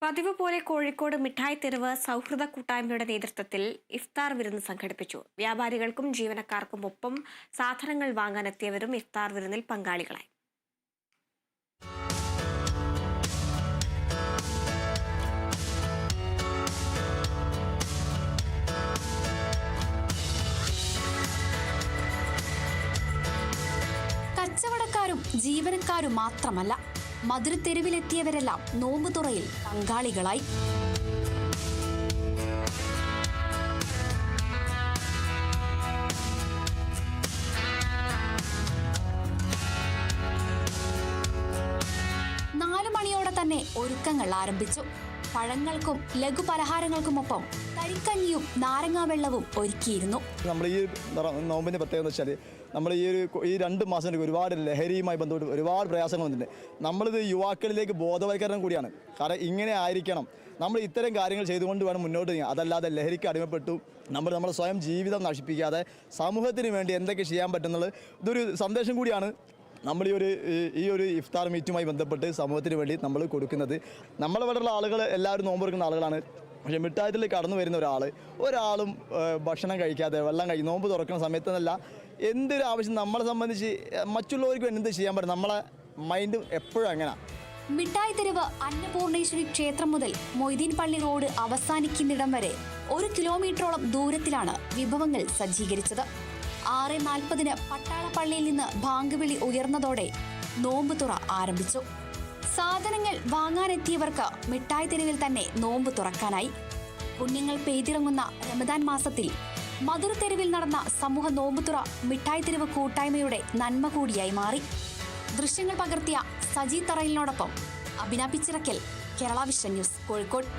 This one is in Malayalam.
പതിവ് പോലെ കോഴിക്കോട് മിഠായി തെരുവ് സൗഹൃദ കൂട്ടായ്മയുടെ നേതൃത്വത്തിൽ ഇഫ്താർ വിരുന്ന് സംഘടിപ്പിച്ചു. വ്യാപാരികൾക്കും ജീവനക്കാർക്കും ഒപ്പം സാധനങ്ങൾ വാങ്ങാനെത്തിയവരും ഇഫ്താർ വിരുന്നിൽ പങ്കാളികളായി. കച്ചവടക്കാരും ജീവനക്കാരും മാത്രമല്ല, മധുരത്തെരുവിലെത്തിയവരെല്ലാം നോമ്പുതുറയിൽ പങ്കാളികളായി. മണിയോടെ തന്നെ ഒരുക്കങ്ങൾ ആരംഭിച്ചു. പഴങ്ങൾക്കും ലഘുപലഹാരങ്ങൾക്കുമൊപ്പം കരിക്കഞ്ഞിയും നാരങ്ങാവെള്ളവും ഒരുക്കിയിരുന്നു. നമ്മൾ ഈ നോമ്പിന്റെ പ്രത്യേകത എന്ന് വെച്ചാൽ നമ്മൾ ഈ 2 മാസം ഒരുപാട് ലഹരിയുമായി ബന്ധപ്പെട്ട് ഒരുപാട് പ്രയാസങ്ങൾ വന്നിട്ടുണ്ട്. നമ്മളിത് യുവാക്കളിലേക്ക് ബോധവൽക്കരണം കൂടിയാണ്. കാരണം ഇങ്ങനെ ആയിരിക്കണം, നമ്മൾ ഇത്തരം കാര്യങ്ങൾ ചെയ്തുകൊണ്ട് വേണം മുന്നോട്ട് ചെയ്യാൻ. അതല്ലാതെ ലഹരിക്ക് അടിമപ്പെട്ടു നമ്മുടെ സ്വയം ജീവിതം നശിപ്പിക്കാതെ സമൂഹത്തിന് വേണ്ടി എന്തൊക്കെ ചെയ്യാൻ പറ്റുന്നത് ഇതൊരു സന്ദേശം കൂടിയാണ്. നമ്മൾ ഈ ഒരു ഇഫ്താർ മീറ്റുമായി ബന്ധപ്പെട്ട് സമൂഹത്തിന് വേണ്ടി നമ്മൾ കൊടുക്കുന്നത്. നമ്മളിവിടെയുള്ള ആളുകൾ എല്ലാവരും നോമ്പ് തുറക്കുന്ന ആളുകളാണ്. പക്ഷേ മിഠായിത്തിൽ കടന്നു വരുന്ന ഒരാളും ഭക്ഷണം കഴിക്കാതെ നോമ്പ് തുറക്കുന്ന സമയത്തെന്നല്ല, എന്തൊരു ആവശ്യം നമ്മളെ സംബന്ധിച്ച് മറ്റുള്ളവർക്ക് വേണ്ടി എന്ത് ചെയ്യാൻ പറ്റും, നമ്മളെ മൈൻഡ് എപ്പോഴും അങ്ങനെ. മിഠായി തെരുവ് അന്നപൂർണേശ്വരി ക്ഷേത്രം മുതൽ മൊയ്തീൻ പള്ളി റോഡ് അവസാനിക്കുന്നിടം വരെ 1 കിലോമീറ്ററോളം ദൂരത്തിലാണ് വിഭവങ്ങൾ സജ്ജീകരിച്ചത്. 6:40 പട്ടാളപ്പള്ളിയിൽ നിന്ന് ബാങ്ക് വിളി ഉയർന്നതോടെ നോമ്പ് തുറ ആരംഭിച്ചു. സാധനങ്ങൾ വാങ്ങാനെത്തിയവർക്ക് മിഠായി തെരുവിൽ തന്നെ നോമ്പ് തുറക്കാനായി. പുണ്യങ്ങൾ പെയ്തിറങ്ങുന്ന റമദാൻ മാസത്തിൽ മധുരത്തെരുവിൽ നടന്ന സമൂഹ നോമ്പുതുറ മിഠായി തെരുവ് കൂട്ടായ്മയുടെ നന്മ കൂടിയായി മാറി. ദൃശ്യങ്ങൾ പകർത്തിയ സജി തറയിലിനോടൊപ്പം അഭിന പിച്ചിറക്കൽ, കേരള വിഷൻ ന്യൂസ്, കോഴിക്കോട്.